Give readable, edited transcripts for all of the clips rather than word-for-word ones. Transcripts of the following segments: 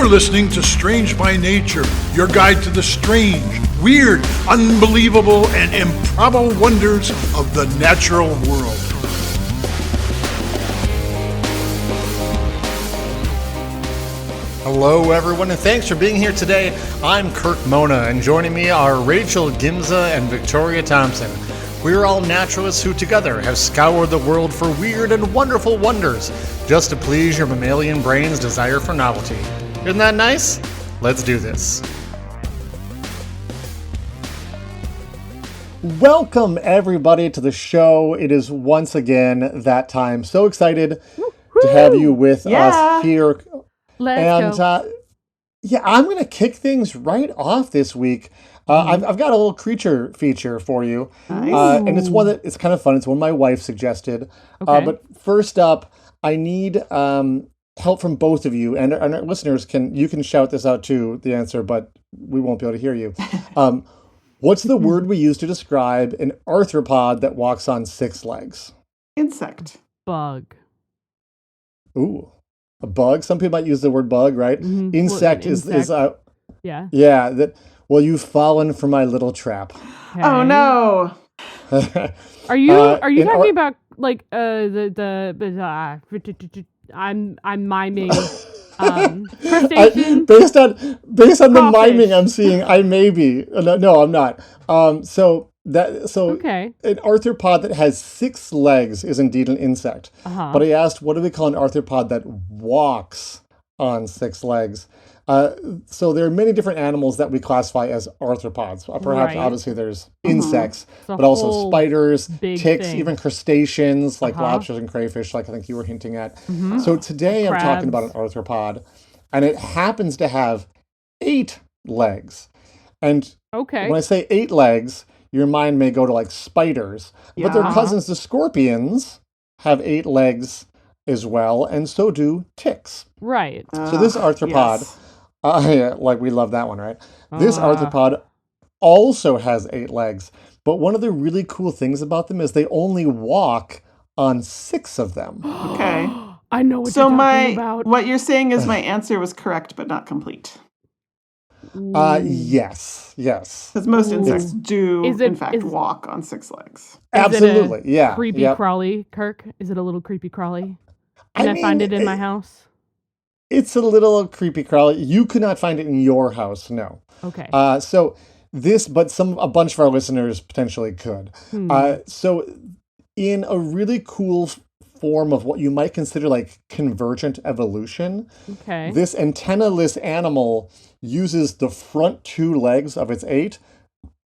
You're listening to Strange by Nature, your guide to the strange, weird, unbelievable, and improbable wonders of the natural world. Hello, everyone, and thanks for being here today. I'm Kirk Mona, and joining me are Rachel Gimza and Victoria Thompson. We're all naturalists who together have scoured the world for weird and wonderful wonders, just to please your mammalian brain's desire for novelty. Isn't that nice? Let's do this. Welcome, everybody, to the show. It is once again that time. So excited to have you with us here. Let's go. I'm going to kick things right off this week. I've got a little creature feature for you. Nice. And it's one that it's kind of fun. It's one my wife suggested. Okay. But first up, I need help from both of you. And our listeners, you can shout this out too, the answer, but we won't be able to hear you. What's the word we use to describe an arthropod that walks on 6 legs? Insect. Bug. Ooh. A bug? Some people might use the word bug, right? Mm-hmm. Insect is Yeah. Yeah, you've fallen for my little trap. Okay. Oh no. Are you talking about like I'm miming crustacean? Based on the Crawfish. miming I'm seeing, I may be. No, I'm not. Okay. An arthropod that has 6 legs is indeed an insect. Uh-huh. But I asked, what do we call an arthropod that walks on 6 legs? So there are many different animals that we classify as arthropods. Perhaps, Right. obviously, there's insects, It's a but also whole spiders, big ticks, thing. even crustaceans like Uh-huh. lobsters and crayfish, like I think you were hinting at. Mhm. So today I'm talking about an Crabs. arthropod, and it happens to have 8 legs. And Okay. when I say 8 legs, your mind may go to like spiders, but their Yeah. cousins, the scorpions, have 8 legs as well, and so do ticks. Right. So this arthropod, Yes. like we love that one, right? This Uh. arthropod also has 8 legs, but one of the really cool things about them is they only walk on 6 of them. Okay. I know what So you're talking about. what you're saying is my answer was correct but not complete. Yes. Because most insects do Is it- in fact is- walk on 6 legs. Is it a Absolutely, yeah. Creepy Yep. crawly, Kirk? Is it a little creepy crawly? I Can I find mean, it in my house? It's a little creepy crawly. You could not find it in your house, no. Okay. But a bunch of our listeners potentially could. So in a really cool form of what you might consider like convergent evolution, Okay. this antenna-less animal uses the front 2 legs of its 8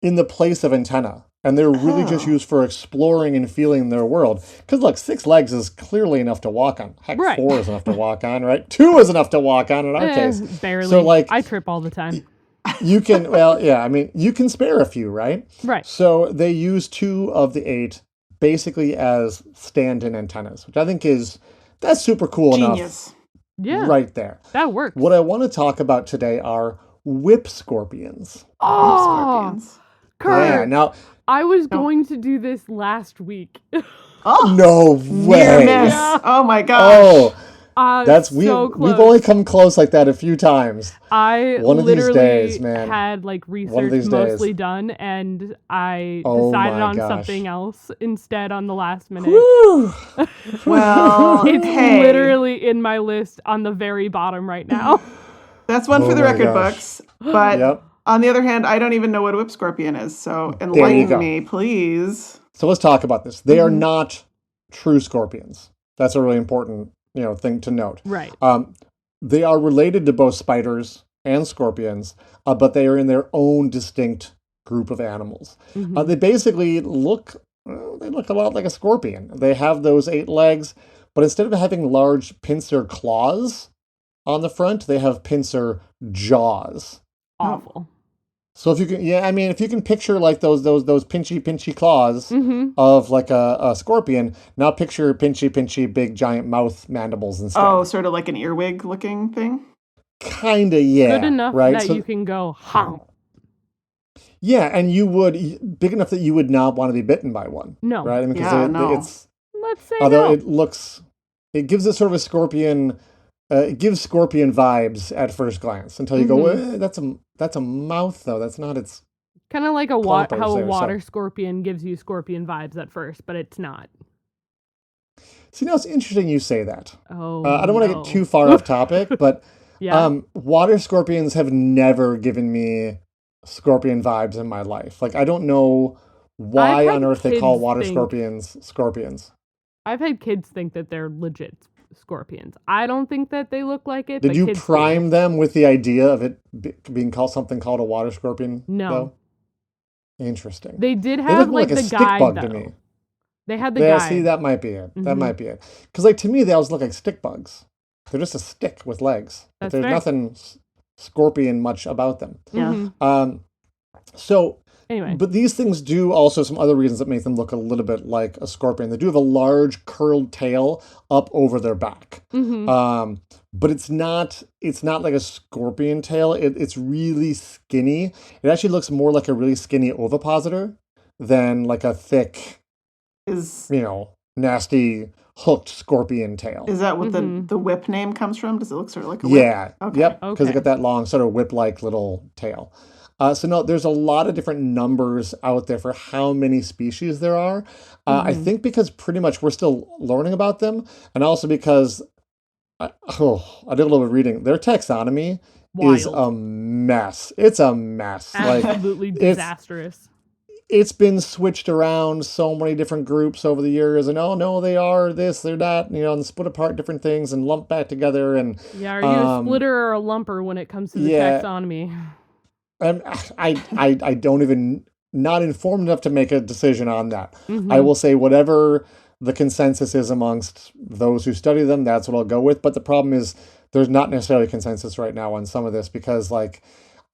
in the place of antenna. And they're really just used for exploring and feeling their world. Because look, 6 legs is clearly enough to walk on. Heck, Right. 4 is enough to walk on, right? 2 is enough to walk on in our case. Barely. So like I trip all the time. you can, you can spare a few, right? Right. So they use 2 of the 8 basically as stand-in antennas, which I think that's super cool Genius. Yeah. enough right there. That works. What I want to talk about today are whip scorpions. Oh, Scorpions. Kirk, Yeah, now, I was going to do this last week. Oh, no near way. miss. Yeah. Oh my gosh. Oh, so close. we've only come close like that a few times. I One of these literally days, man. had like One of research these days. mostly done, and I Oh decided my on gosh. something else instead on the last minute. Woo! Well, It's hey, literally in my list on the very bottom right now. that's one for Oh the my record gosh. books. But Yep. on the other hand, I don't even know what a whip scorpion is. So There you enlighten go. me, please. So let's talk about this. They are not true scorpions. That's a really important, thing to note. Right. They are related to both spiders and scorpions, but they are in their own distinct group of animals. They basically look a lot like a scorpion. They have those 8 legs, but instead of having large pincer claws on the front, they have pincer jaws. Awful. So if you can picture like those pinchy claws Mm-hmm. of like a scorpion, now picture pinchy big giant mouth mandibles instead. Oh, sort of like an earwig looking thing? Kinda, yeah. Good enough right? that So- you can go, huh? Yeah, and you would big enough that you would not want to be bitten by one. No. Right? I mean, Yeah, no. it's Let's say although no. it gives it sort of a scorpion it gives scorpion vibes at first glance until you go, that's a mouth though. That's not its. Kind of like how a water so. scorpion gives you scorpion vibes at first, but it's not. See, now it's interesting you say that. Oh, I don't want to get too far off topic, but yeah. Water scorpions have never given me scorpion vibes in my life. Like, I don't know why on earth they call water scorpions scorpions. I've had kids think that they're legit scorpions. I don't think that they look like it. Did you prime them with the idea of it being called something called a water scorpion? No. Though? Interesting. They did have like the a stick guide, bug though. to me. They had the guide. See, that might be it. That might be it. Because, like, to me, they always look like stick bugs. They're just a stick with legs. That's There's fair. nothing scorpion much about them. Yeah. So, anyway. But these things do also some other reasons that make them look a little bit like a scorpion. They do have a large curled tail up over their back. But it's not like a scorpion tail. It's really skinny. It actually looks more like a really skinny ovipositor than like a thick, nasty hooked scorpion tail. Is that what the whip name comes from? Does it look sort of like a whip? Yeah. Okay. Yep. Because it got that long sort of whip-like little tail. So no, there's a lot of different numbers out there for how many species there are. I think because pretty much we're still learning about them, and also because I did a little bit of reading. Their taxonomy is a mess. It's a mess. Absolutely disastrous. It's been switched around so many different groups over the years, and no, they are this, they're that, and split apart different things and lumped back together. And are you a splitter or a lumper when it comes to the taxonomy? And I don't even, not informed enough to make a decision on that. I will say whatever the consensus is amongst those who study them, that's what I'll go with. But the problem is there's not necessarily consensus right now on some of this because, like,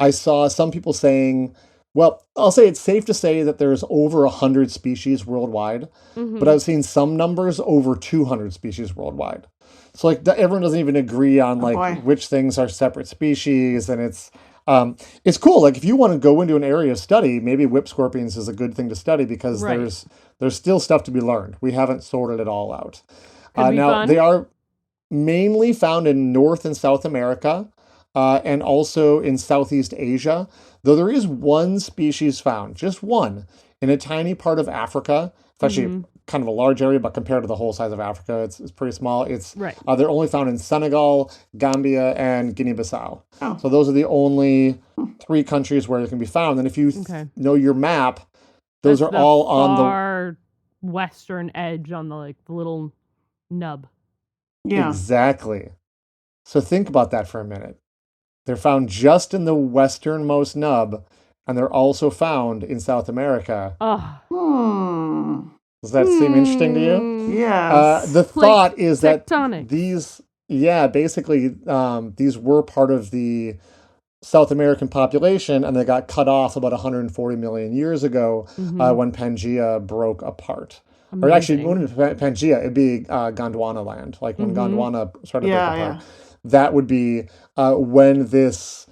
I saw some people saying, well, I'll say it's safe to say that there's over 100 species worldwide, but I've seen some numbers over 200 species worldwide. So, like, everyone doesn't even agree on, which things are separate species, and it's cool. Like, if you want to go into an area of study, maybe whip scorpions is a good thing to study because there's still stuff to be learned. We haven't sorted it all out. Now, they are mainly found in North and South America and also in Southeast Asia, though there is one species found, just one, in a tiny part of Africa. It's actually kind of a large area, but compared to the whole size of Africa, it's pretty small. They're only found in Senegal, Gambia, and Guinea-Bissau. Oh. So those are the only 3 countries where they can be found. And if you know your map, those are all on the far western edge on the little nub. Yeah. Exactly. So think about that for a minute. They're found just in the westernmost nub, and they're also found in South America. Does that seem interesting to you? Yes. The thought is that tectonics. These were part of the South American population, and they got cut off about 140 million years ago when Pangea broke apart. Amazing. Or actually, it wouldn't be Pangea, it'd be Gondwana land, like when Gondwana started breaking apart. That would be when this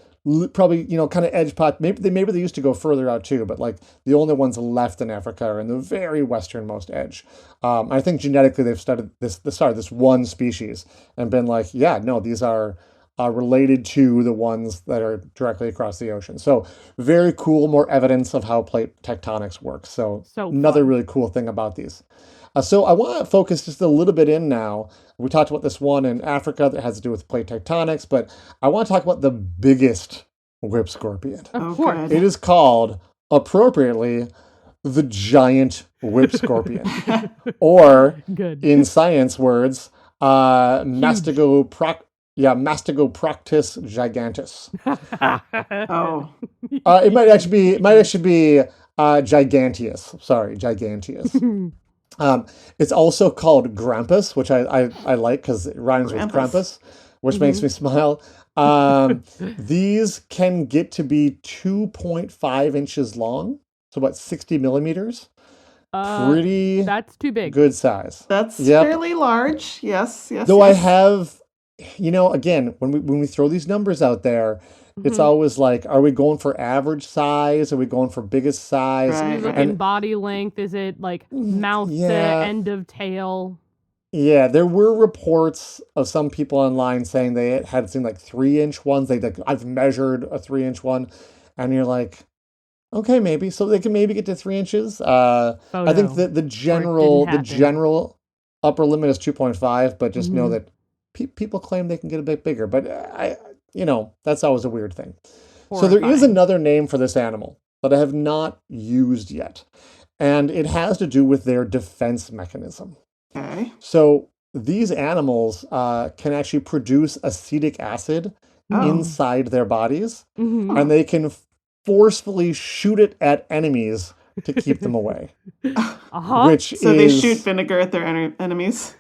probably, kind of edge pot. Maybe they used to go further out too, but like the only ones left in Africa are in the very westernmost edge. I think genetically they've studied this one species and been like, these are related to the ones that are directly across the ocean. So very cool, more evidence of how plate tectonics works. So another really cool thing about these. So I want to focus just a little bit in now. We talked about this one in Africa that has to do with plate tectonics, but I want to talk about the biggest whip scorpion. Of course. It is called, appropriately, the giant whip scorpion. Or, in science words, Mastigoproctis gigantus. It might actually be giganteus. Sorry, giganteus. It's also called Grampus, which I like because it rhymes with Krampus, which makes me smile. These can get to be 2.5 inches long, so about 60 millimeters. Pretty. That's too big. Good size. That's fairly large. Yes. Though I have, again, when we throw these numbers out there, it's always like, are we going for average size? Are we going for biggest size? Right. Are you looking body length? Is it like mouth to end of tail? Yeah, there were reports of some people online saying they had seen like 3-inch ones. I've measured a 3-inch one, and you're like, okay, maybe. So they can maybe get to 3 inches. I think Photo, that the or it didn't happen. general upper limit is 2.5, but just know Hmm. that people claim they can get a bit bigger. But that's always a weird thing. So there is Horrifying. another name for this animal that I have not used yet, and it has to do with their defense mechanism. Okay. So these animals can actually produce acetic acid Oh. inside their bodies, Hmm. and they can forcefully shoot it at enemies to keep them away. Uh-huh. Which So they shoot is vinegar at their enemies.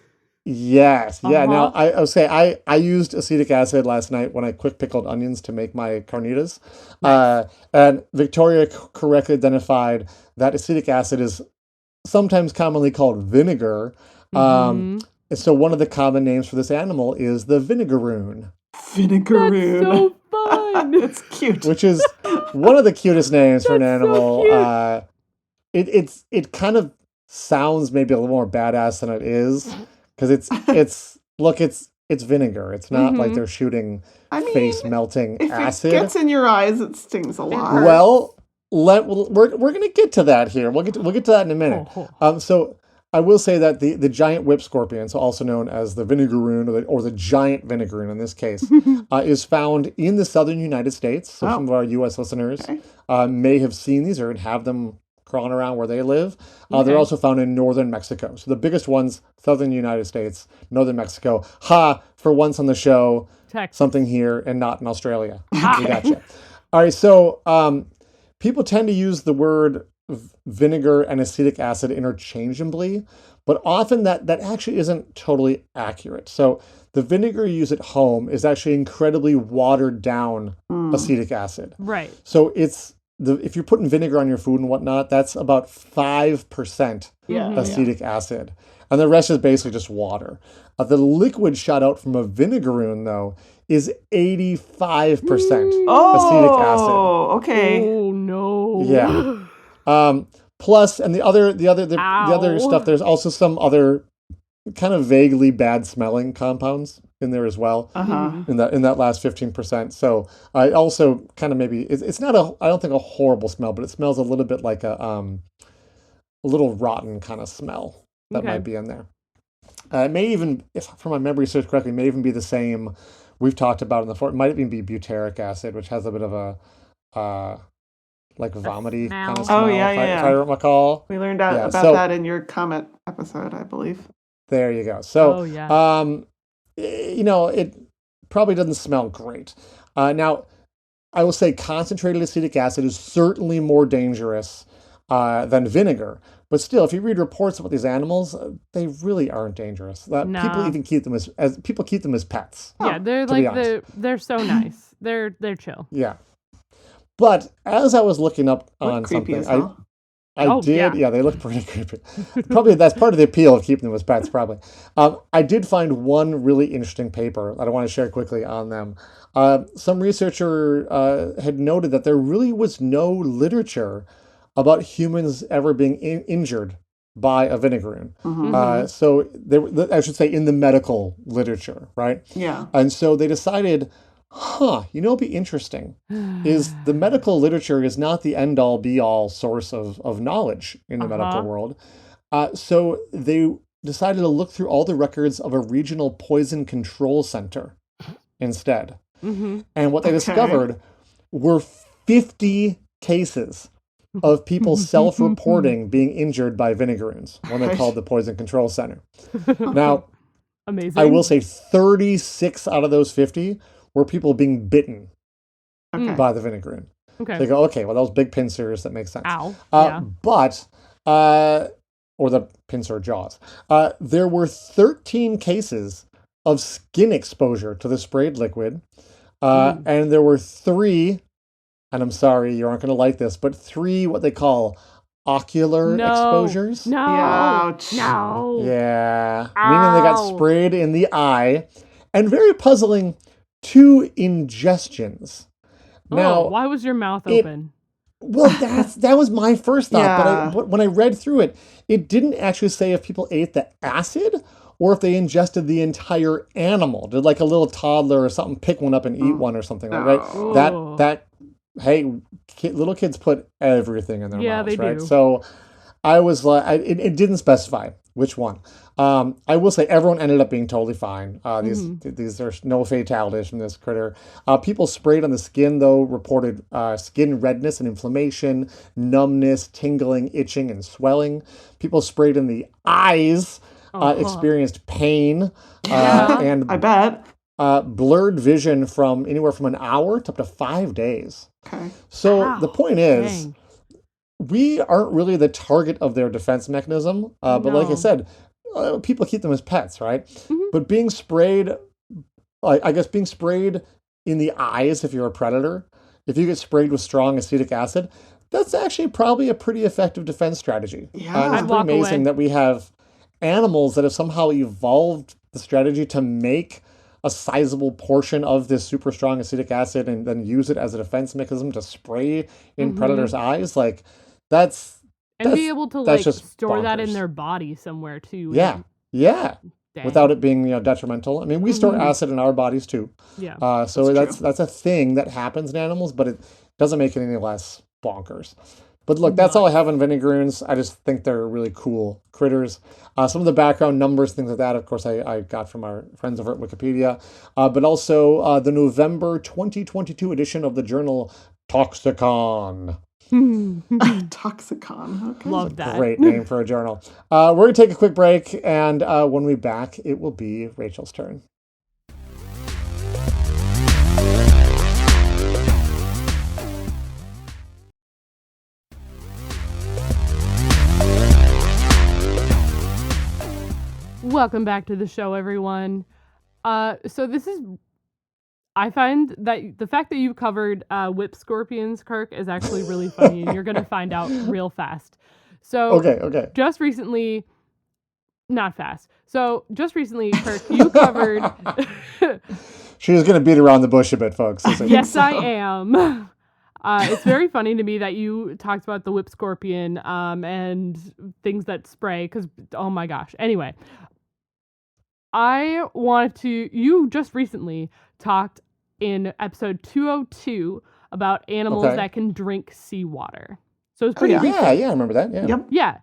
yes, yeah. Now Uh-huh. I would say I used acetic acid last night when I quick pickled onions to make my carnitas, Nice. and Victoria correctly identified that acetic acid is sometimes commonly called vinegar. Um, Hmm. and so one of the common names for this animal is the vinegaroon, That's Vinegaroon. so fun. It's cute. which is one of the cutest names for an That's so animal. cute. It kind of sounds maybe a little more badass than it is because it's vinegar. It's not like Hmm. they're shooting I mean, face melting if it acid. gets in your eyes, it stings a lot. Well, we're gonna get to that here. We'll get to that in a minute. Oh. So I will say that the giant whip scorpion, so also known as the vinegaroon or the giant vinegaroon in this case, is found in the southern United States. So some of our U.S. listeners Okay. may have seen these or have them crawling around where they live. Okay. They're also found in northern Mexico. So the biggest ones, southern United States, northern Mexico. For once on the show, Texas. something here and not in Australia. Ah. We gotcha. All right, so people tend to use the word vinegar and acetic acid interchangeably, but often that actually isn't totally accurate. So the vinegar you use at home is actually incredibly watered down acetic acid. Right. So if you're putting vinegar on your food and whatnot, that's about 5% Yeah. acetic acid. And the rest is basically just water. The liquid shot out from a vinegaroon, though, is 85% acetic acid. Oh, okay. Oh no. Yeah. Plus, and the other stuff, there's also some other kind of vaguely bad smelling compounds in there as well. Uh-huh. In that last 15%. So I also kind of maybe it's not I don't think a horrible smell, but it smells a little bit like a little rotten kind of smell that Okay. might be in there. It may even, if from my memory serves correctly, may even be the same we've talked about in the it might even be butyric acid, which has a bit of a like vomity kind of smell. smell. Oh, yeah, if I recall. We learned out Yeah, about so- that in your comet episode, I believe. There you go. So, Oh, yeah. it probably doesn't smell great. Now, I will say concentrated acetic acid is certainly more dangerous than vinegar. But still, if you read reports about these animals, they really aren't dangerous. People No. even keep them as people keep them as pets. Yeah, they're to be like they're so nice. They're chill. Yeah. But as I was looking up Look on creepy something, as hell. I Oh, did. yeah. Yeah, they look pretty creepy. Probably that's part of the appeal of keeping them as pets. Probably. I did find one really interesting paper that I want to share quickly on them. Some researcher had noted that there really was no literature about humans ever being injured by a vinegaroon. So I should say in the medical literature, right? Yeah. And so they decided, it'd be interesting, is the medical literature is not the end-all be-all source of knowledge in the medical world. So they decided to look through all the records of a regional poison control center instead. And what they discovered were 50 cases of people self-reporting being injured by vinegaroons when they called the poison control center. Now, Amazing. I will say 36 out of those 50 were people being bitten Okay. by the vinegaroon. Okay. They go, okay, well, those big pincers, that makes sense. Ow. Yeah. But, or the pincer jaws, there were 13 cases of skin exposure to the sprayed liquid. And there were 3, and I'm sorry, you aren't going to like this, but 3 what they call ocular exposures. No. Ouch. No. Yeah. Meaning they got Ow. sprayed in the eye. And very puzzling, 2 ingestions. Now, Why was your mouth open? well, that was my first thought. Yeah. But when I read through it, it didn't actually say if people ate the acid or if they ingested the entire animal. Did like a little toddler or something pick one up and eat one or something, like, right? Oh. Hey, little kids put everything in their Yeah, mouths, they right? do. So I was like, it didn't specify which one. I will say everyone ended up being totally fine. These there's no fatalities from this critter. People sprayed on the skin though reported skin redness and inflammation, numbness, tingling, itching, and swelling. People sprayed in the eyes, experienced pain, and I bet. blurred vision from anywhere from an hour to up to 5 days. Okay. So Wow, the point is, dang. we aren't really the target of their defense mechanism. But like I No. said, people keep them as pets, right? But being sprayed, I guess being sprayed in the eyes if you're a predator, if you get sprayed with strong acetic acid, that's actually probably a pretty effective defense strategy. Yeah. And I'd it's walk pretty amazing away. that we have animals that have somehow evolved the strategy to make a sizable portion of this super strong acetic acid and then use it as a defense mechanism to spray in predators' eyes. Like, that's And be able to that's like just store that in bonkers. their body somewhere too. Yeah, yeah. Dang. Without it being detrimental. I mean, we store acid in our bodies too. Yeah. So That's that's a thing that happens in animals, but it doesn't make it any less bonkers. But look, that's all I have on vinegaroons. I just think they're really cool critters. Some of the background numbers, things like that, of course, I got from our friends over at Wikipedia. But also the November 2022 edition of the journal Toxicon. Toxicon. Okay. Love that. Great name for a journal. We're going to take a quick break, and when we're back, it will be Rachel's turn. Welcome back to the show, everyone. So this is, I find that the fact that you covered whip scorpions, Kirk, is actually really funny, and you're going to find out real fast. So Okay. just recently, not fast. So just recently, Kirk, you covered, She's going to beat around the bush a bit, folks. yes, I am. It's very funny to me that you talked about the whip scorpion and things that spray, because, oh my gosh. Anyway, you just recently talked in episode 202 about animals Okay. that can drink seawater. So it's pretty yeah. recent. Yeah, I remember that. Yeah. Yep. Yeah.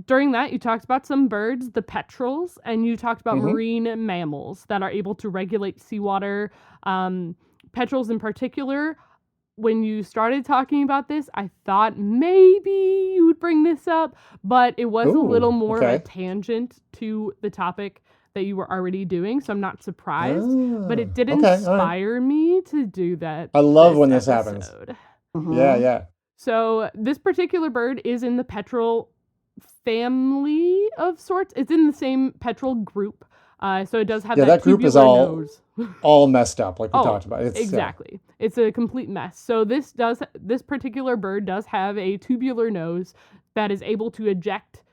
During that, you talked about some birds, the petrels, and you talked about marine mammals that are able to regulate seawater. Petrels in particular, when you started talking about this, I thought maybe you would bring this up, but it was a little more of a tangent to the topic that you were already doing, so I'm not surprised. But it did inspire me to do that. I love when this happens. Yeah. So this particular bird is in the petrel family of sorts. It's in the same petrel group. So it does have that group is tubular nose. all messed up, like we talked about. It's, exactly. It's a complete mess. So this particular bird does have a tubular nose that is able to eject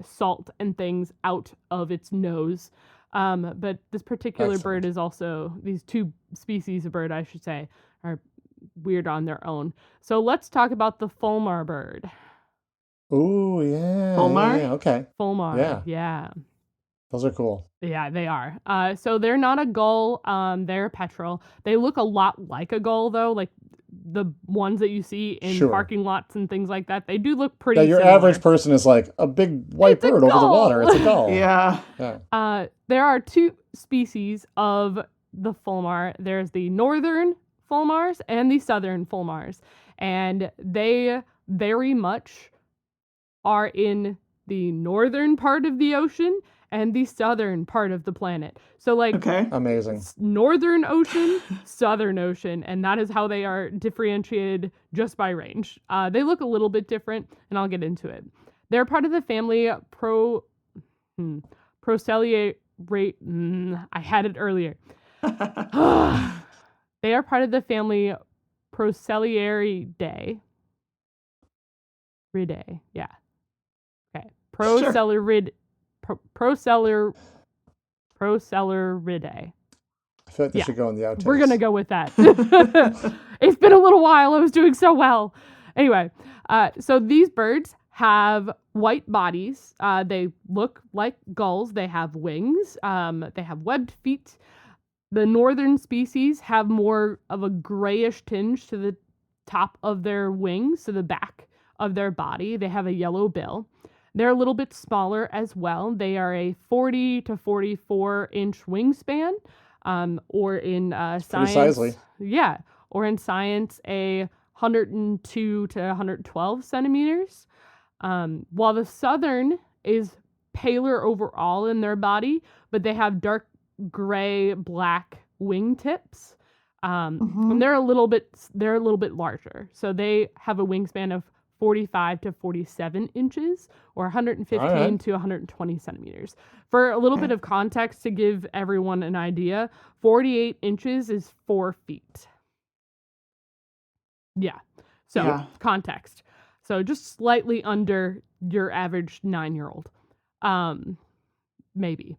salt and things out of its nose. But this particular bird is also, these two species of bird, I should say, are weird on their own. So let's talk about the Fulmar bird. Ooh, yeah. Fulmar? Yeah, okay. Fulmar. Yeah. Those are cool. Yeah, they are. So they're not a gull. They're a petrel. They look a lot like a gull, though, like the ones that you see in parking lots and things like that. They do look pretty your similar. average person is like a big white bird over the water. It's a gull. Yeah. There are two species of the Fulmar. There's the northern Fulmars and the southern Fulmars. And they very much are in the northern part of the ocean and the southern part of the planet. So like amazing. Northern ocean, southern ocean, and that is how they are differentiated just by range. They look a little bit different, and I'll get into it. They're part of the family Procellariidae. I had it earlier. They are part of the family Procellariidae. Yeah. Okay. Procellariidae. I feel like they should go in the outtakes. We're going to go with that. It's been a little while. I was doing so well. Anyway, so these birds have white bodies. They look like gulls. They have wings. They have webbed feet. The northern species have more of a grayish tinge to the top of their wings, to the back of their body. They have a yellow bill. They're a little bit smaller as well. They are a 40 to 44 inch wingspan, or in science, sizely. yeah, or in science, a 102 to 112 centimeters. While the southern is paler overall in their body, but they have dark gray, black wingtips. And they're a little bit larger. So they have a wingspan of 45 to 47 inches, or 115 to 120 centimeters. For a little bit of context to give everyone an idea, 48 inches is 4 feet. Yeah. So context. So just slightly under your average 9-year-old. Maybe.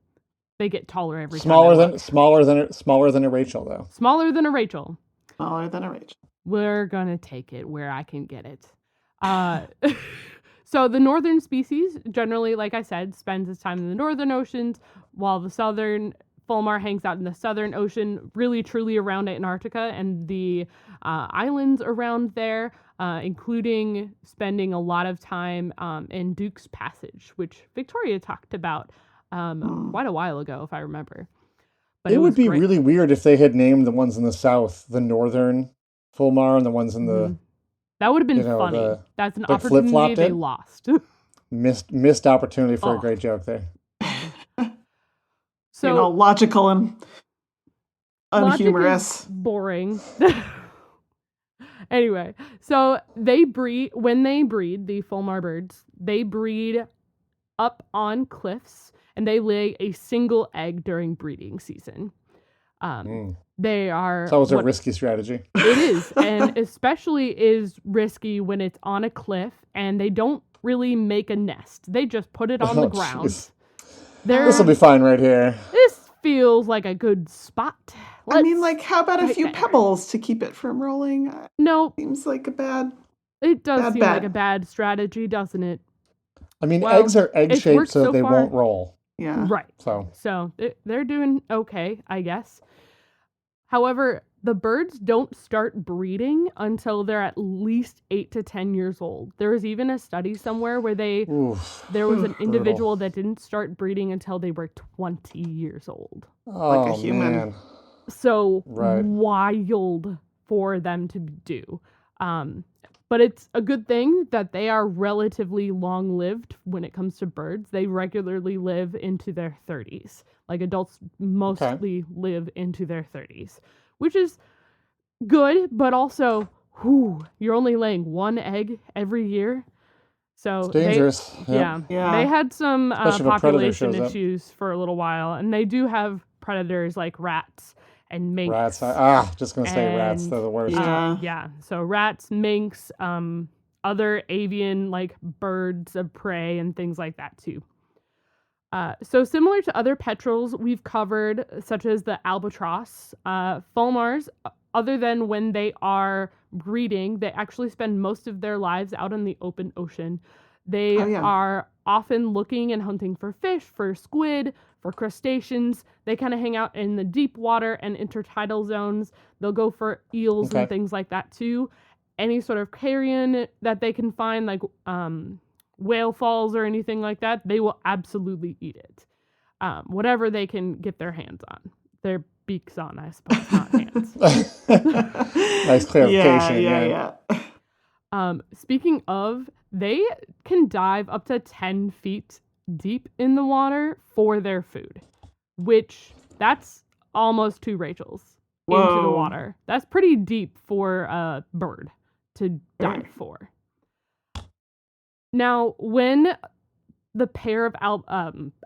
They get taller every smaller time. Smaller than a Rachel, though. Smaller than a Rachel. Smaller than a Rachel. We're gonna take it where I can get it. So the northern species generally, like I said, spends its time in the northern oceans, while the southern Fulmar hangs out in the southern ocean, really truly around Antarctica and the islands around there, including spending a lot of time in Duke's Passage, which Victoria talked about quite a while ago, if I remember. But it would be great. really weird if they had named the ones in the south the northern Fulmar and the ones in the that would have been funny. That's an opportunity they lost. missed opportunity for a great joke there. So logical and unhumorous. Boring. Anyway, so when they breed, the Fulmar birds, they breed up on cliffs, and they lay a single egg during breeding season. They are... It's always a risky strategy. It is, and especially is risky when it's on a cliff, and they don't really make a nest. They just put it on the ground. This will be fine right here. This feels like a good spot. How about a few pebbles to keep it from rolling? No. Seems like a bad... It does seem like a bad strategy, doesn't it? I mean, eggs are egg-shaped so they won't roll. Yeah. Right. So they're doing okay, I guess. However, the birds don't start breeding until they're at least 8 to 10 years old. There was even a study somewhere where there was an individual that didn't start breeding until they were 20 years old. Oh, like a human. Man. So wild for them to do. But it's a good thing that they are relatively long-lived when it comes to birds. They regularly live into their 30s. Like adults mostly live into their 30s, which is good, but also, you're only laying one egg every year. So it's dangerous. Yeah. They had some population issues for a little while, and they do have predators like rats and minks. Rats. Just going to say rats. They're the worst. Yeah. So rats, minks, other avian like birds of prey and things like that too. So similar to other petrels we've covered, such as the albatross, fulmars, other than when they are breeding, they actually spend most of their lives out in the open ocean. They are often looking and hunting for fish, for squid, for crustaceans. They kind of hang out in the deep water and intertidal zones. They'll go for eels and things like that too. Any sort of carrion that they can find, like whale falls or anything like that, they will absolutely eat it. Whatever they can get their hands on. Their beaks on, I suppose, not hands. Nice clarification. Yeah. Speaking of, they can dive up to 10 feet deep in the water for their food, which that's almost 2 Rachels into the water. That's pretty deep for a bird to dive for. Now, when the pair of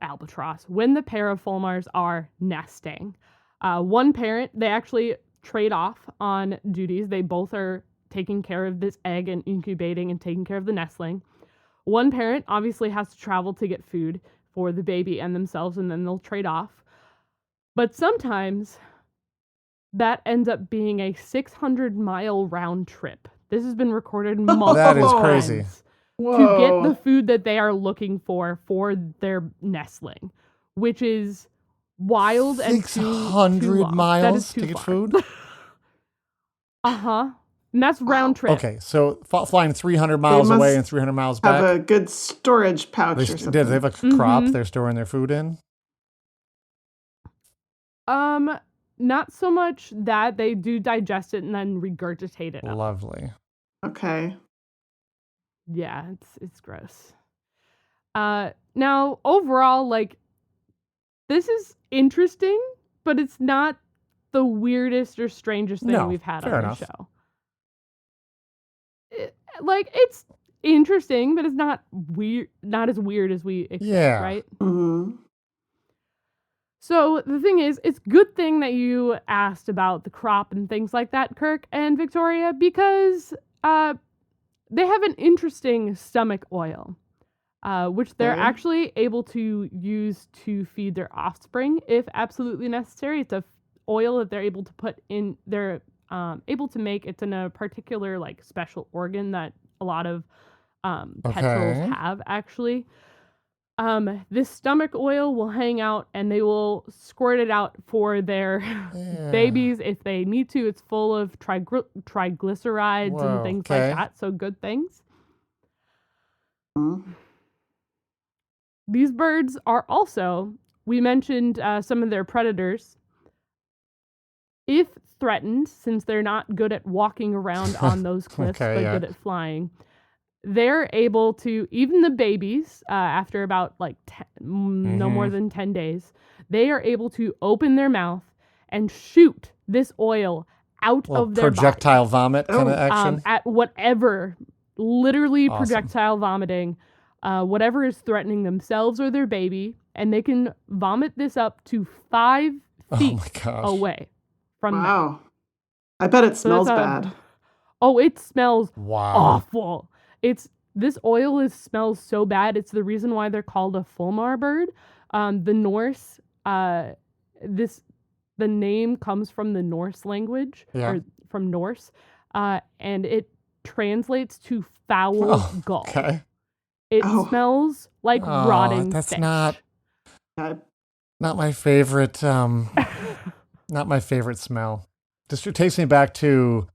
albatross, when the pair of fulmars are nesting, one parent, they actually trade off on duties. They both are taking care of this egg and incubating and taking care of the nestling. One parent obviously has to travel to get food for the baby and themselves, and then they'll trade off. But sometimes that ends up being a 600-mile round trip. This has been recorded multiple times. That is crazy. to get the food that they are looking for their nestling, which is wild and too 600 long. miles That is too to get far. food? Uh-huh. And that's round trip. Okay, so flying 300 miles must away and 300 miles Have back. a good storage pouch or something. Did they have a crop they're storing their food in? Not so much that. They do digest it and then regurgitate it up. Lovely. Okay. Yeah, it's gross. Now overall, like, this is interesting, but it's not the weirdest or strangest thing we've had on the show. It's interesting, but it's not weird, not as weird as we expect, right? Mm-hmm. So the thing is, it's good thing that you asked about the crop and things like that, Kirk and Victoria, because they have an interesting stomach oil, which they're actually able to use to feed their offspring if absolutely necessary. It's a oil that they're able to put in, they're able to make. It's in a particular, like, special organ that a lot of petrels have, actually. This stomach oil will hang out and they will squirt it out for their babies if they need to. It's full of triglycerides and things like that, so good things. These birds are also, we mentioned some of their predators. If threatened, since they're not good at walking around on those cliffs, but good at flying, they're able to, even the babies, after about like no more than 10 days, they are able to open their mouth and shoot this oil out of their projectile body. Vomit kind of action? At whatever, literally projectile vomiting, whatever is threatening themselves or their baby, and they can vomit this up to 5 feet away from them. I bet it smells bad. Oh, it smells awful. This oil smells so bad. It's the reason why they're called a Fulmar bird. The Norse, the name comes from the Norse language, or from Norse, and it translates to foul gall. Okay. It smells like rotting fish. That's not my favorite. Not my favorite smell. Just it takes me back to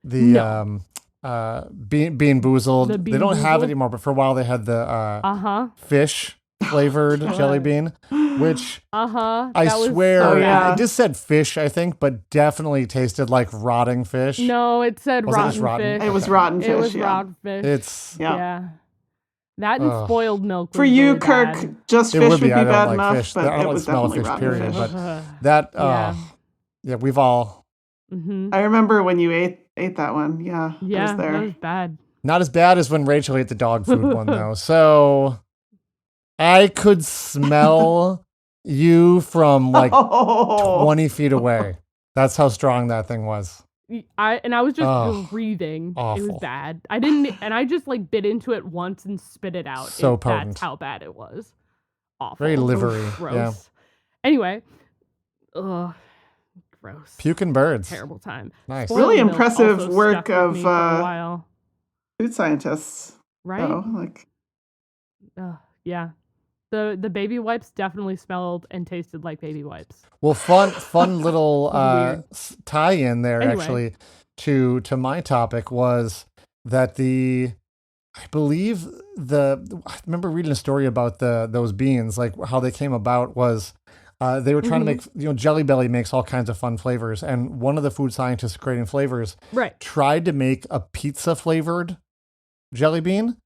the Bean Boozled. They don't have it anymore, but for a while they had the fish flavored jelly bean, which I swear it just said fish, I think, but definitely tasted like rotting fish. No, it said rotten fish. It was rotten fish. It was rotten fish. It's that and spoiled milk. For you, really Kirk, bad. just fish would be I don't bad like enough, fish. but I don't it like was smell of definitely fish, rotten period. fish. But that, we've all. I remember when you ate that one. Yeah, yeah, I was there. That was bad. Not as bad as when Rachel ate the dog food one, though. So I could smell you from like 20 feet away. That's how strong that thing was. I was just breathing. Awful. It was bad. I just like bit into it once and spit it out. So potent. That's how bad it was. Awful. Very livery. Gross. Yeah. Anyway, gross. Puking birds. Terrible time. Nice. Really Milk impressive also work stuck with of me for a while. Food scientists. Right? Though. Like, yeah. The baby wipes definitely smelled and tasted like baby wipes. Well, fun little tie-in there actually to my topic was that I remember reading a story about those beans, like how they came about was they were trying to make, Jelly Belly makes all kinds of fun flavors, and one of the food scientists creating flavors tried to make a pizza flavored jelly bean.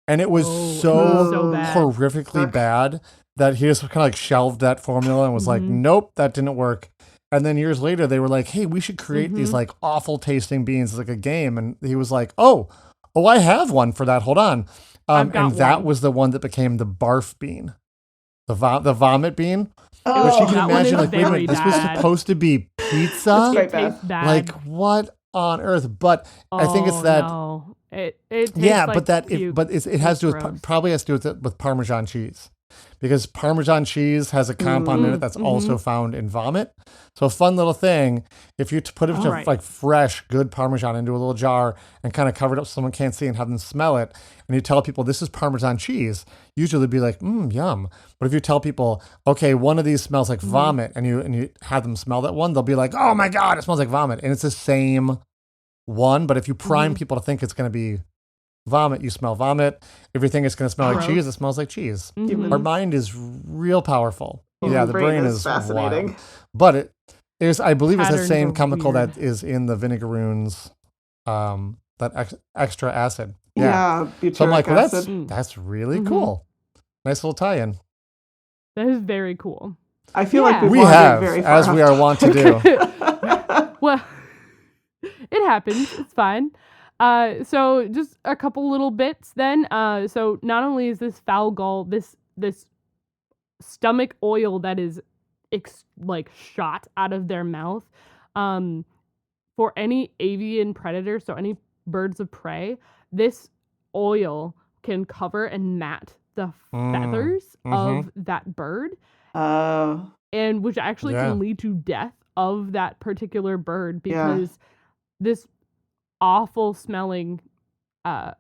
And it was so horrifically bad that he just kind of like shelved that formula and was like, nope, that didn't work. And then years later, they were like, hey, we should create these like awful tasting beans as like a game. And he was like, oh, I have one for that. Hold on. And that was the one that became the barf bean, the vomit bean. Which you can imagine, like, wait a minute, this was supposed to be pizza? It tastes bad. Like, what on earth? But I think it's that... No. It tastes but like that puke. it has to do with, probably has to do with Parmesan cheese. because Parmesan cheese has a compound in it that's also found in vomit. So a fun little thing, if you put a bunch of like fresh, good Parmesan into a little jar and kind of cover it up so someone can't see and have them smell it, and you tell people this is Parmesan cheese, usually they'd be like, yum. But if you tell people, okay, one of these smells like vomit, and you have them smell that one, they'll be like, oh my God, it smells like vomit. And it's the same one, but if you prime people to think it's going to be vomit, you smell vomit. If you think it's going to smell like cheese, it smells like cheese. Our mind is real powerful. Yeah, the brain is fascinating. wild. But it is, I believe, it's the Patterns same are chemical weird. that is in the vinegaroons, that extra acid. Yeah, butyric So I'm like, well, acid. that's really cool. Nice little tie-in. That is very cool. I feel like Yeah. we've We wandered have, very far as we off are wont to do. Well, it happens. It's fine. So just a couple little bits then. So not only is this foul gall, this stomach oil that is like shot out of their mouth, for any avian predator, so any birds of prey, this oil can cover and mat the feathers of that bird, and which actually can lead to death of that particular bird because this awful smelling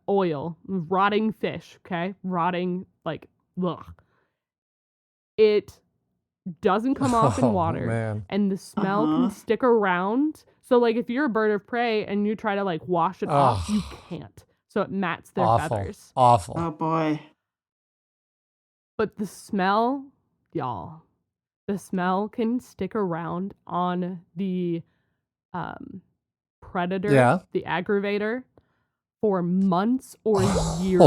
oil, rotting fish, rotting, like, ugh. It doesn't come off in water, and the smell can stick around. So, like, if you're a bird of prey and you try to, like, wash it off, you can't. So it mats their feathers. Awful. Oh, boy. But the smell, y'all, the smell can stick around on the predator, the aggravator, for months or years.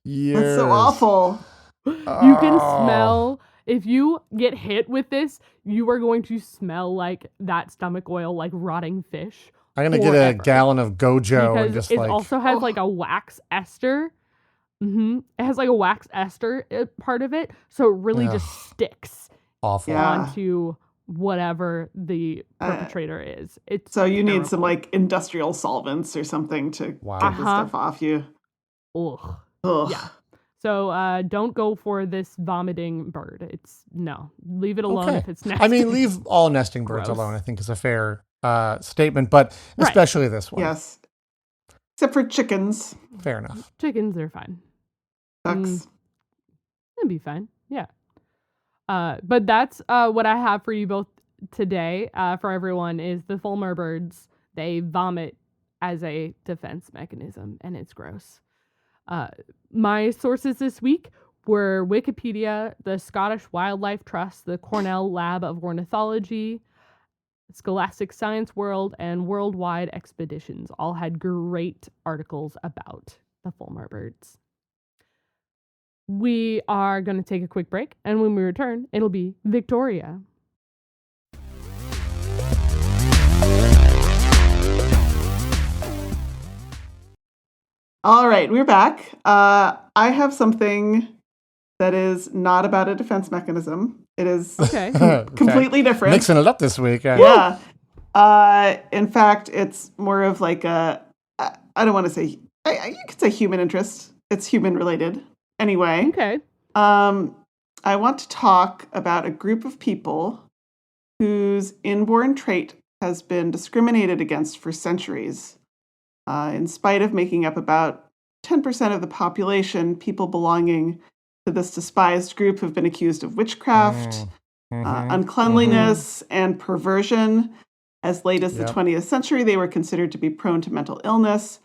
Years. That's so awful. You can smell, if you get hit with this, you are going to smell like that stomach oil, like rotting fish. I'm going to get a gallon of Gojo and just it like... also has like a wax ester. It has like a wax ester part of it. So it really just sticks onto whatever the perpetrator is. It's so you terrible. need some like industrial solvents or something to get the stuff off you. Ugh. Ugh. Yeah. So don't go for this vomiting bird. Leave it alone if it's nesting. I mean, leave all nesting birds alone, I think is a fair statement, but especially this one. Yes. Except for chickens. Fair enough. Chickens are fine. Ducks. It'll be fine. Yeah. But that's what I have for you both today. For everyone is the Fulmar birds. They vomit as a defense mechanism, and it's gross. My sources this week were Wikipedia, the Scottish Wildlife Trust, the Cornell Lab of Ornithology, Scholastic Science World, and Worldwide Expeditions. All had great articles about the Fulmar birds. We are going to take a quick break, and when we return, it'll be Victoria. All right, we're back. I have something that is not about a defense mechanism. It is completely different. Mixing it up this week. Yeah. In fact, it's more of like I don't want to say, you could say human interest. It's human related. Anyway. Okay. I want to talk about a group of people whose inborn trait has been discriminated against for centuries. In spite of making up about 10% of the population, people belonging to this despised group have been accused of witchcraft, uncleanliness, and perversion. As late as the 20th century, they were considered to be prone to mental illness.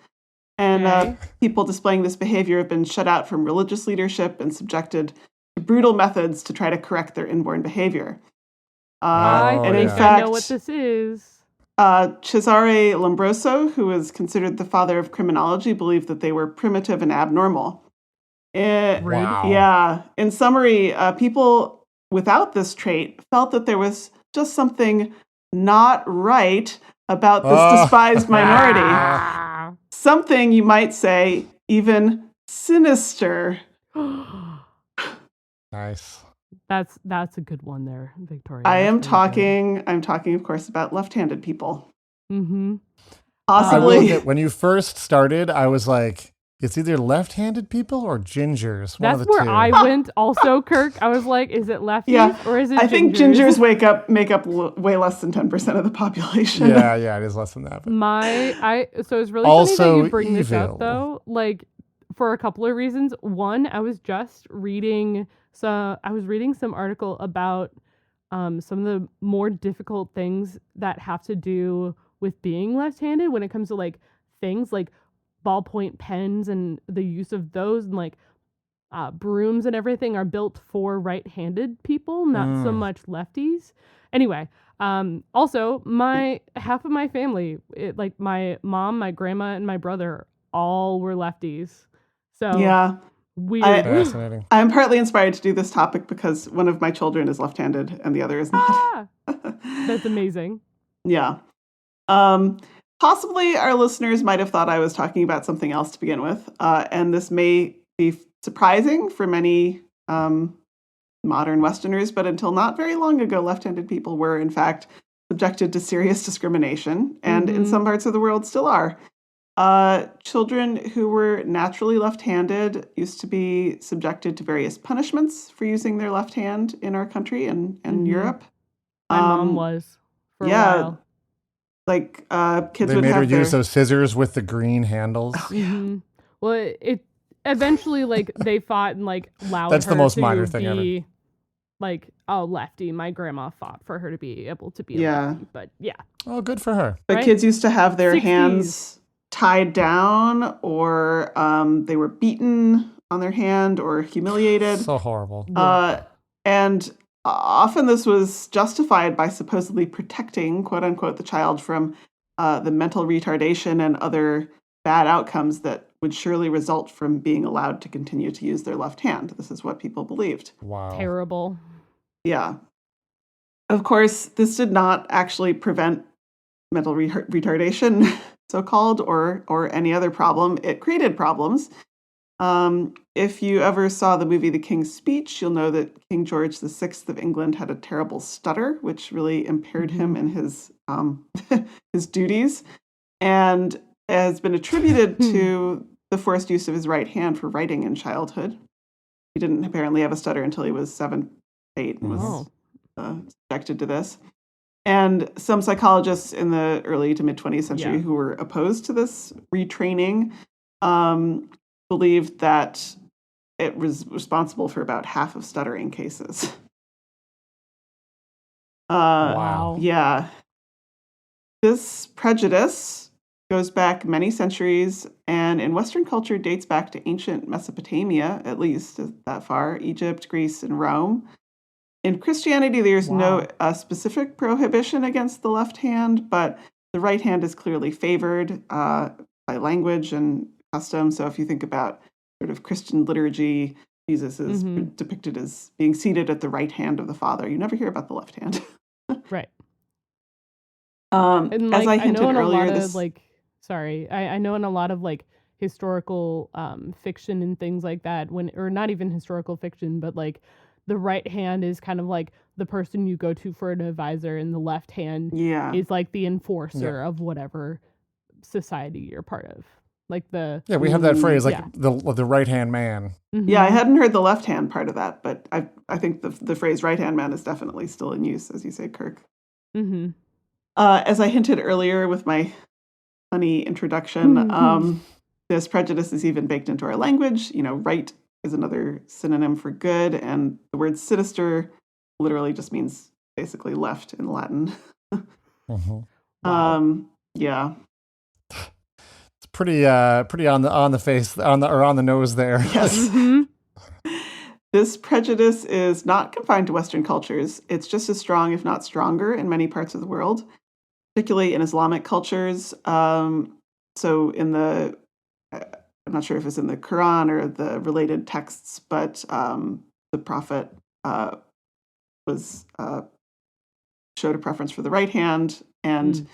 And people displaying this behavior have been shut out from religious leadership and subjected to brutal methods to try to correct their inborn behavior. I know what this is. Cesare Lombroso, who is considered the father of criminology, believed that they were primitive and abnormal. Yeah. In summary, people without this trait felt that there was just something not right about this despised minority. Something, you might say, even sinister. Nice. That's a good one there, Victoria. I'm talking, of course, about left-handed people. Mm-hmm. Possibly. When you first started, I was like, It's either left-handed people or gingers. One That's of the where two. I went also, Kirk. I was like, is it lefties Yeah, or is it I think gingers? gingers make up way less than 10% of the population. Yeah, it is less than that. But So it's really funny that Also you bring this evil. up though, like for a couple of reasons. One, I was just reading some article about some of the more difficult things that have to do with being left-handed when it comes to like things like ballpoint pens and the use of those, and like brooms and everything are built for right-handed people, not so much lefties. Anyway, also half of my family, like my mom, my grandma, and my brother, all were lefties. So Yeah. weird. Fascinating. I'm partly inspired to do this topic because one of my children is left-handed and the other is not. That's amazing. Yeah. Possibly our listeners might have thought I was talking about something else to begin with, and this may be surprising for many modern Westerners, but until not very long ago, left-handed people were, in fact, subjected to serious discrimination, and in some parts of the world still are. Children who were naturally left-handed used to be subjected to various punishments for using their left hand in our country and Europe. My mom was for a while. Like kids They would made her have use those scissors with the green handles. Well, it eventually like they fought and like allowed That's her the most to minor thing be ever. like lefty. My grandma fought for her to be able to be a Yeah. lefty, but yeah. Oh, good for her. But Right? kids used to have their 60s. hands tied down, or they were beaten on their hand or humiliated. So horrible. And often this was justified by supposedly protecting, quote unquote, the child from the mental retardation and other bad outcomes that would surely result from being allowed to continue to use their left hand. This is what people believed. Wow. Terrible. Yeah. Of course, this did not actually prevent mental retardation, so-called, or any other problem. It created problems. If you ever saw the movie The King's Speech, you'll know that King George VI of England had a terrible stutter, which really impaired him in his his duties, and has been attributed to the forced use of his right hand for writing in childhood. He didn't apparently have a stutter until he was 7, 8, and was subjected to this. And some psychologists in the early to mid-20th century who were opposed to this retraining believed that it was responsible for about half of stuttering cases. Wow. Yeah. This prejudice goes back many centuries, and in Western culture dates back to ancient Mesopotamia, at least that far, Egypt, Greece, and Rome. In Christianity, there's no specific prohibition against the left hand, but the right hand is clearly favored by language and custom. So if you think about sort of Christian liturgy, Jesus is depicted as being seated at the right hand of the Father. You never hear about the left hand. Right. And as I hinted earlier, I know in a lot of like historical fiction and things like that, or not even historical fiction, but like the right hand is kind of like the person you go to for an advisor, and the left hand is like the enforcer of whatever society you're part of. Like we have that phrase, like the right hand man. Yeah, I hadn't heard the left hand part of that, but I think the phrase right hand man is definitely still in use, as you say, Kirk. As I hinted earlier with my funny introduction, this prejudice is even baked into our language. You know, right is another synonym for good, and the word sinister literally just means basically left in Latin. Yeah. It's pretty on the face, on the nose there. Yes. This prejudice is not confined to Western cultures. It's just as strong, if not stronger, in many parts of the world, particularly in Islamic cultures. So in I'm not sure if it's in the Quran or the related texts, but the Prophet showed a preference for the right hand. And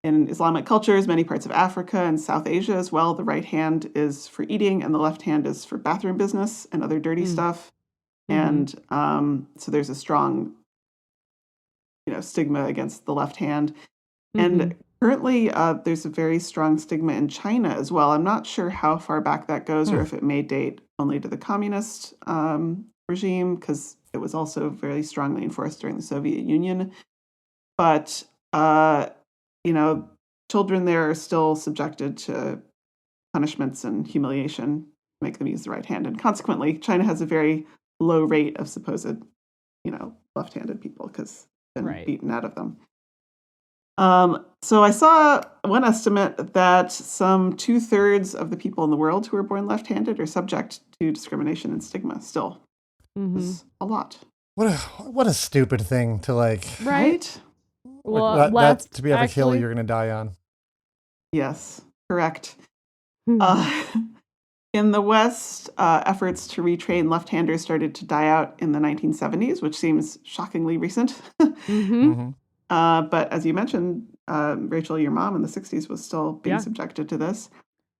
in Islamic cultures, many parts of Africa and South Asia as well, the right hand is for eating and the left hand is for bathroom business and other dirty stuff. And so there's a strong, stigma against the left hand. And Currently, there's a very strong stigma in China as well. I'm not sure how far back that goes or if it may date only to the communist regime, because it was also very strongly enforced during the Soviet Union. But, children there are still subjected to punishments and humiliation to make them use the right hand. And consequently, China has a very low rate of supposed, left-handed people because it's been beaten out of them. So I saw one estimate that some 2/3 of the people in the world who are born left-handed are subject to discrimination and stigma still. It's a lot. What a stupid thing to Right? Well, that's to be a hill you're going to die on. Yes, correct. In the West, efforts to retrain left-handers started to die out in the 1970s, which seems shockingly recent. But as you mentioned, Rachel, your mom in the 60s was still being subjected to this.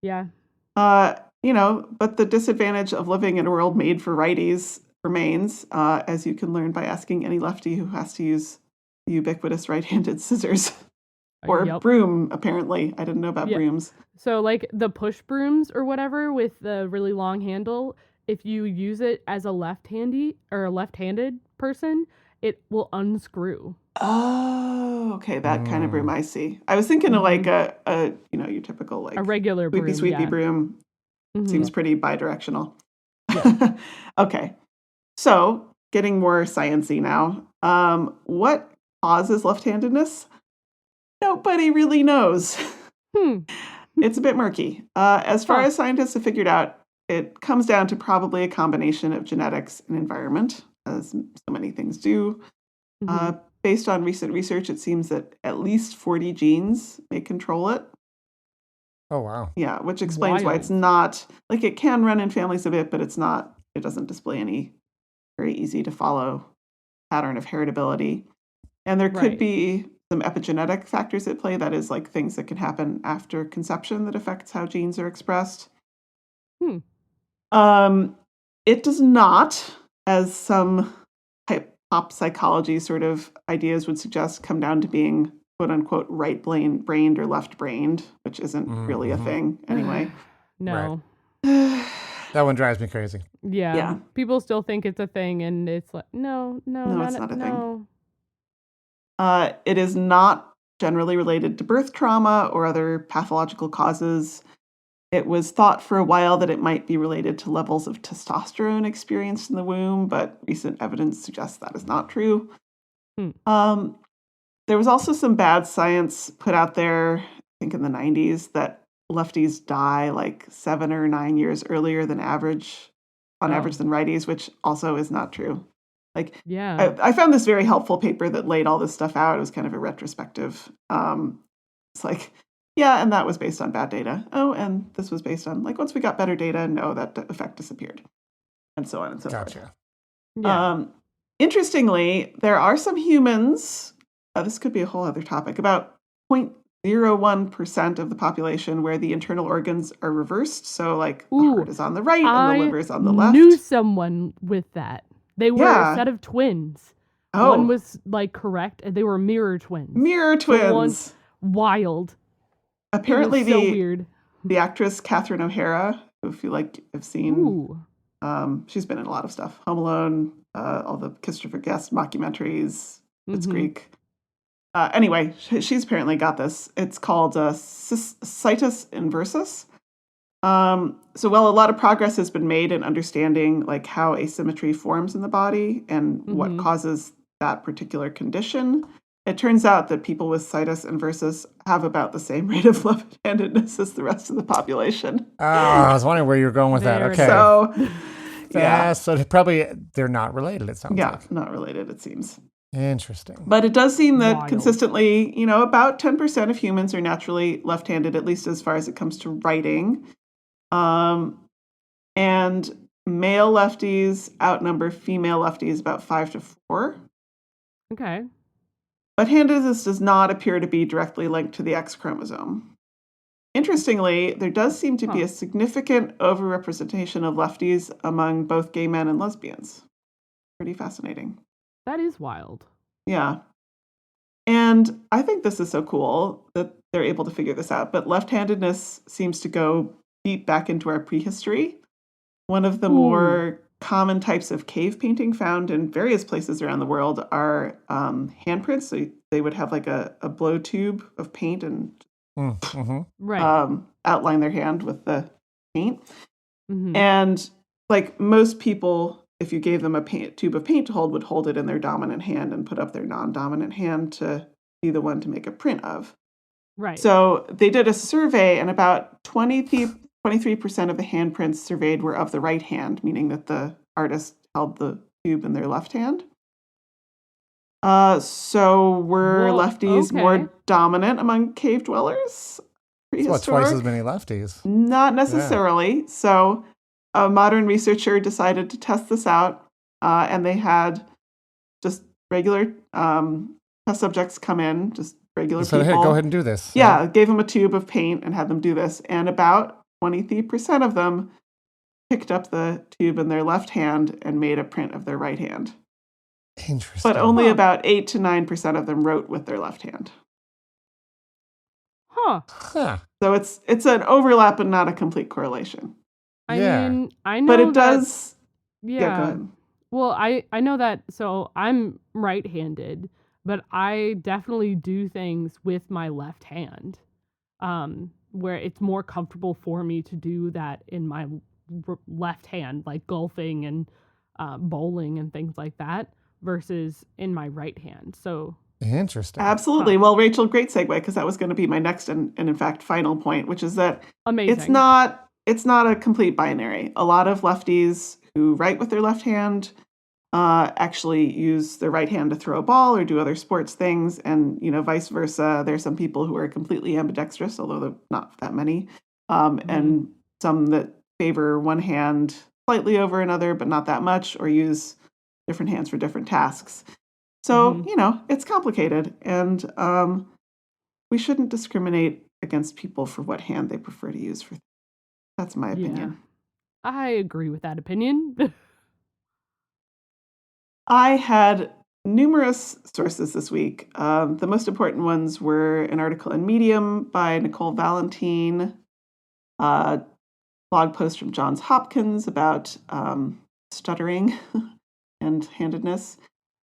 Yeah. But the disadvantage of living in a world made for righties remains, as you can learn by asking any lefty who has to use the ubiquitous right-handed scissors. Or broom, apparently. I didn't know about brooms. So like the push brooms or whatever with the really long handle, if you use it as a left-handed person, it will unscrew. Oh, okay. That kind of broom I see. I was thinking of like a your typical like a regular broom. Sweepy broom. Seems pretty bi-directional. Yeah. Okay. So getting more sciencey now. What causes left-handedness? Nobody really knows. It's a bit murky. As far as scientists have figured out, it comes down to probably a combination of genetics and environment, as so many things do. Based on recent research, it seems that at least 40 genes may control it. Oh, wow. Yeah, which explains why it's not, it can run in families a bit, but it doesn't display any very easy to follow pattern of heritability. And there could be some epigenetic factors at play, that is like things that can happen after conception that affects how genes are expressed. It does not, as some pop psychology sort of ideas would suggest, come down to being quote unquote right-brained or left-brained, which isn't really a thing anyway. No. Right. That one drives me crazy. Yeah. People still think it's a thing, and it's like, no, it's not a thing. It is not generally related to birth trauma or other pathological causes. It was thought for a while that it might be related to levels of testosterone experienced in the womb, but recent evidence suggests that is not true. There was also some bad science put out there, I think in the 90s, that lefties die like 7 or 9 years earlier than average than righties, which also is not true. I found this very helpful paper that laid all this stuff out. It was kind of a retrospective. It's like, and that was based on bad data. Oh, and this was based on, once we got better data, no, that effect disappeared. And so on and so forth. Yeah. Interestingly, there are some humans, this could be a whole other topic, about 0.01% of the population where the internal organs are reversed. So the heart is on the right and the liver is on the left. I knew someone with that. They were a set of twins. One was correct, and they were mirror twins. Mirror twins. Wild. Apparently, weird. The actress Catherine O'Hara, who if you have seen, she's been in a lot of stuff. Home Alone, all the Christopher Guest mockumentaries. It's Greek. Anyway, she's apparently got this. It's called situs inversus. So while a lot of progress has been made in understanding how asymmetry forms in the body and what causes that particular condition, it turns out that people with situs inversus have about the same rate of left-handedness as the rest of the population. I was wondering where you were going with that. Okay. So, so probably they're not related, it sounds like. Yeah, not related, it seems. Interesting. But it does seem that consistently, about 10% of humans are naturally left-handed, at least as far as it comes to writing. And male lefties outnumber female lefties about 5 to 4. Okay. But handedness does not appear to be directly linked to the X chromosome. Interestingly, there does seem to be a significant overrepresentation of lefties among both gay men and lesbians. Pretty fascinating. That is wild. Yeah. And I think this is so cool that they're able to figure this out. But left-handedness seems to go deep back into our prehistory. One of the more common types of cave painting found in various places around the world are handprints. So they would have like a blow tube of paint and outline their hand with the paint. And like most people, if you gave them a tube of paint to hold, would hold it in their dominant hand and put up their non-dominant hand to be the one to make a print of. Right. So they did a survey, and about 23% of the handprints surveyed were of the right hand, meaning that the artist held the tube in their left hand. So were lefties more dominant among cave dwellers? It's what, twice as many lefties? Not necessarily. Yeah. So a modern researcher decided to test this out, and they had just regular test subjects come in, just regular people. So, hey, go ahead and do this. Yeah, gave them a tube of paint and had them do this. And about 23% of them picked up the tube in their left hand and made a print of their right hand. Interesting. But only about 8 to 9% of them wrote with their left hand. Huh. So it's an overlap and not a complete correlation. I mean, I know. But it does. Yeah. Yeah, go ahead. Well, I know that. So I'm right-handed, but I definitely do things with my left hand, where it's more comfortable for me to do that in my left hand, like golfing and bowling and things like that, versus in my right hand. So interesting. Absolutely. Well, Rachel, great segue, because that was going to be my next and in fact final point, which is that amazing. It's not a complete binary. A lot of lefties who write with their left hand actually use their right hand to throw a ball or do other sports things, and vice versa. There's some people who are completely ambidextrous, although they're not that many, and some that favor one hand slightly over another, but not that much, or use different hands for different tasks. So, it's complicated, and we shouldn't discriminate against people for what hand they prefer to use for things. That's my opinion. Yeah. I agree with that opinion. I had numerous sources this week. The most important ones were an article in Medium by Nicole Valentine, a blog post from Johns Hopkins about stuttering and handedness,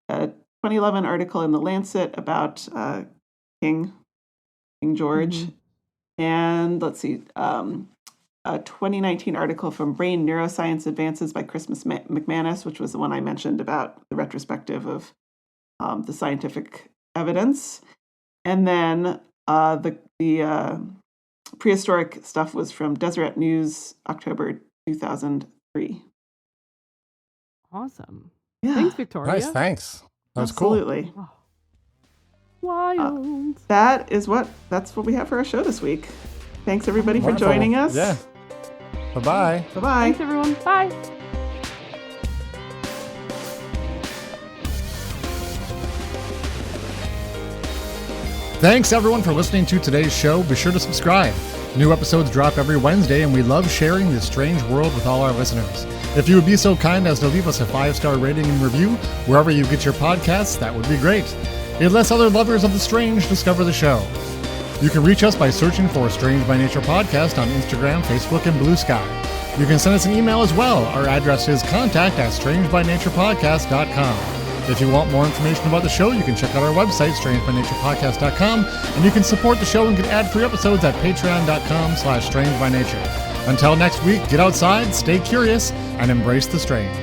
a 2011 article in The Lancet about King George, and let's see, a 2019 article from Brain Neuroscience Advances by Chris McManus, which was the one I mentioned about the retrospective of the scientific evidence. And then the prehistoric stuff was from Deseret News, October 2003. Awesome. Yeah. Thanks, Victoria. Nice, thanks. That was Absolutely. Cool. Wild. That's what we have for our show this week. Thanks everybody for joining us. Yeah. Bye-bye. Bye-bye. Thanks, everyone. Bye. Thanks, everyone, for listening to today's show. Be sure to subscribe. New episodes drop every Wednesday, and we love sharing this strange world with all our listeners. If you would be so kind as to leave us a 5-star rating and review wherever you get your podcasts, that would be great. It lets other lovers of the strange discover the show. You can reach us by searching for Strange by Nature Podcast on Instagram, Facebook, and Blue Sky. You can send us an email as well. Our address is contact@strangebynaturepodcast.com. If you want more information about the show, you can check out our website, strangebynaturepodcast.com, and you can support the show and get ad-free episodes at patreon.com/strangebynature. Until next week, get outside, stay curious, and embrace the strange.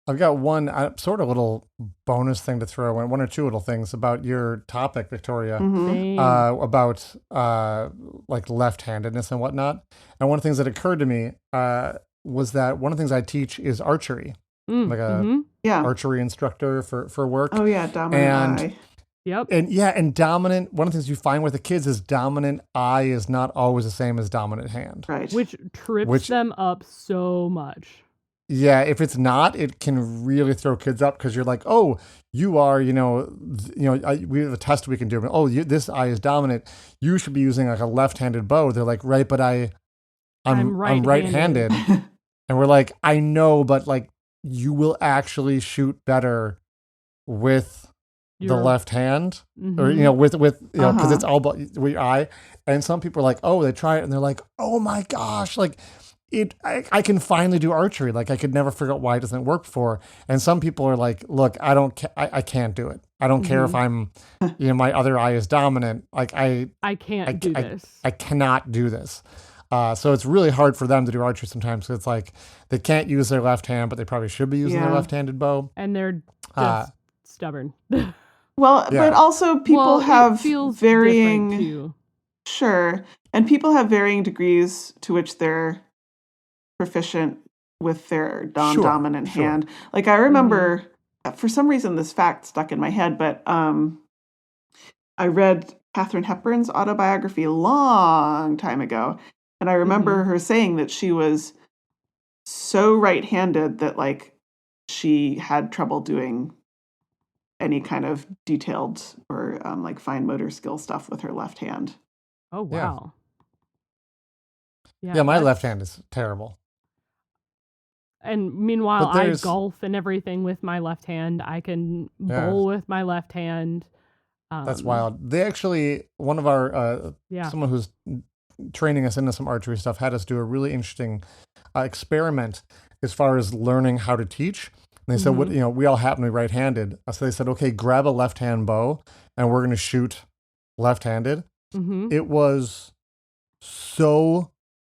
I've got one sort of little bonus thing to throw in, one or two little things about your topic, Victoria, Same. about like left-handedness and whatnot. And one of the things that occurred to me was that one of the things I teach is archery. Like a Yeah. archery instructor for work. Oh yeah, dominant eye. Yep. And dominant, one of the things you find with the kids is dominant eye is not always the same as dominant hand. Right. Which trips them up so much. Yeah, if it's not, it can really throw kids up because you're like, oh, you are, we have a test we can do. Oh, this eye is dominant. You should be using like a left-handed bow. They're like, right, but I'm right-handed. And we're like, I know, but like you will actually shoot better with the left hand, or with because it's all about your eye. And some people are like, oh, they try it and they're like, oh my gosh, like I can finally do archery. Like I could never figure out why it doesn't work before. And some people are like, look, I can't do it. I don't care if I'm, my other eye is dominant. Like I can't do this. I cannot do this. So it's really hard for them to do archery sometimes. So it's like they can't use their left hand, but they probably should be using their left-handed bow. And they're just stubborn. Well, but also people have varying. Too. Sure, and people have varying degrees to which they're proficient with their non-dominant hand. Like I remember, for some reason, this fact stuck in my head, but I read Katharine Hepburn's autobiography a long time ago, and I remember her saying that she was so right-handed that like she had trouble doing any kind of detailed or like fine motor skill stuff with her left hand. Oh wow! Yeah, my left hand is terrible. And meanwhile, I golf and everything with my left hand. I can bowl with my left hand. That's wild. They actually, one of our, someone who's training us into some archery stuff had us do a really interesting experiment as far as learning how to teach. And they said, we all happen to be right-handed. So they said, okay, grab a left-hand bow and we're going to shoot left-handed. It was so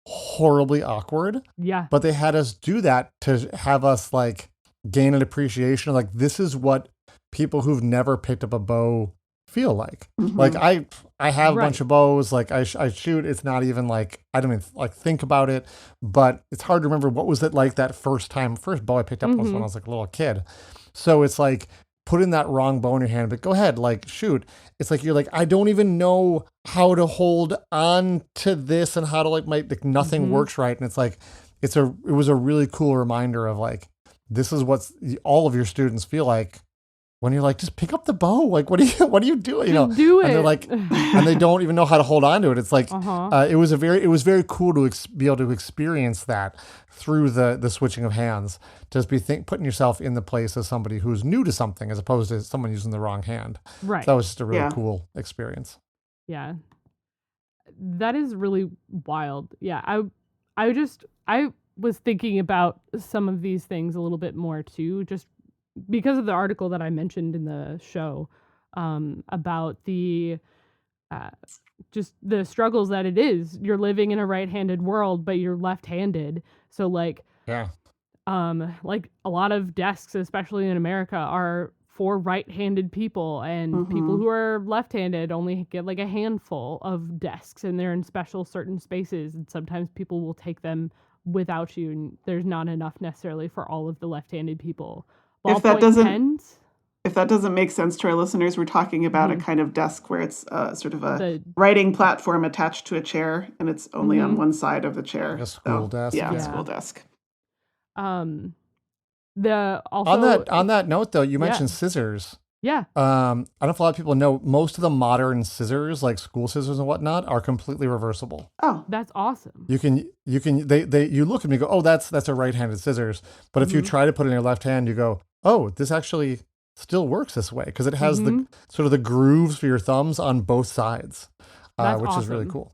horribly awkward. Yeah. But they had us do that to have us like gain an appreciation of like, this is what people who've never picked up a bow feel like. Like I have a bunch of bows, like I shoot. It's not even like, I don't even like think about it, but it's hard to remember what was it like that first bow I picked up was when I was like a little kid. So it's like putting that wrong bow in your hand, but go ahead, like shoot. It's like, you're like, I don't even know how to hold on to this and how to like nothing works right. And it's like, it was a really cool reminder of like, this is what all of your students feel like when you're like, just pick up the bow. Like, what are you doing? Do it. And they're like, and they don't even know how to hold on to it. It's like, it was very cool to be able to experience that through the switching of hands. Just be putting yourself in the place of somebody who's new to something as opposed to someone using the wrong hand. Right. So that was just a really cool experience. Yeah. That is really wild. Yeah. I was thinking about some of these things a little bit more too, just because of the article that I mentioned in the show about the just the struggles that it is. You're living in a right-handed world, but you're left-handed. So like like a lot of desks, especially in America, are for right-handed people, and people who are left-handed only get like a handful of desks, and they're in certain spaces, and sometimes people will take them without you, and there's not enough necessarily for all of the left-handed people. If that doesn't make sense to our listeners, we're talking about a kind of desk where it's sort of a writing platform attached to a chair, and it's only on one side of the chair. Like a school desk. Yeah, school desk. On that note, though, you mentioned scissors. Yeah. I don't know if a lot of people know, most of the modern scissors, like school scissors and whatnot, are completely reversible. Oh, that's awesome. You look at me and go, oh, that's a right-handed scissors. But if you try to put it in your left hand, you go, oh, this actually still works this way because it has the sort of the grooves for your thumbs on both sides, which is really cool.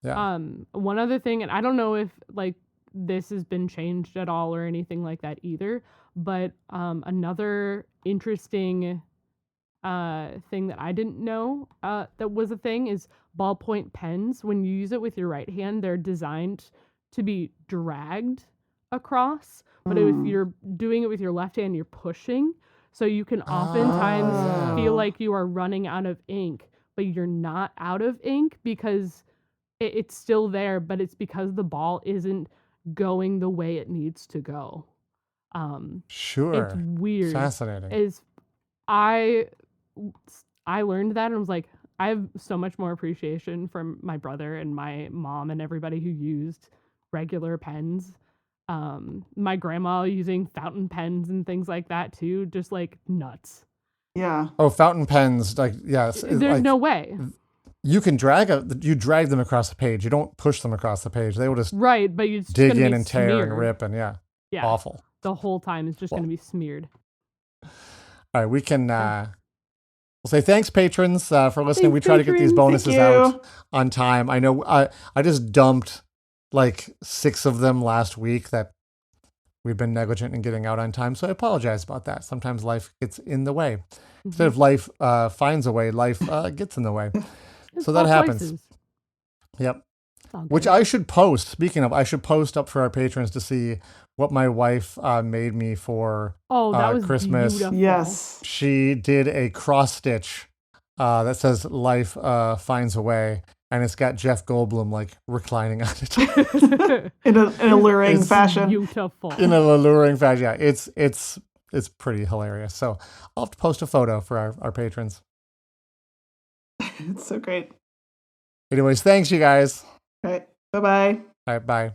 Yeah. One other thing, and I don't know if like this has been changed at all or anything like that either, but another interesting thing that I didn't know that was a thing is ballpoint pens. When you use it with your right hand, they're designed to be dragged across, but if you're doing it with your left hand, you're pushing. So you can oftentimes feel like you are running out of ink, but you're not out of ink because it's still there, but it's because the ball isn't going the way it needs to go. Sure. It's weird. Fascinating. I learned that and was like, I have so much more appreciation from my brother and my mom and everybody who used regular pens. My grandma using fountain pens and things like that too, just like nuts. Yeah. Oh, fountain pens, like, yes. There's no way. You can drag them across the page. You don't push them across the page. They will just right, but you just dig in and smeared. tear and rip and yeah, awful. The whole time is just going to be smeared. All right, we can we'll say thanks, patrons, for listening. Thanks, we try to get these bonuses Thank out you. on time. I know I just dumped like 6 of them last week that we've been negligent in getting out on time, so I apologize about that. Sometimes life gets in the way. Instead of life finds a way, life gets in the way. So that happens. Places. Yep. Which I should post. Speaking of, I should post up for our patrons to see what my wife made me for that was Christmas. Beautiful. Yes. She did a cross stitch that says "Life finds a way," and it's got Jeff Goldblum like reclining on it in an alluring fashion. Beautiful. in an alluring fashion. Yeah, it's pretty hilarious. So I'll have to post a photo for our patrons. It's so great. Anyways, thanks you guys. All right. Bye-bye. All right, bye.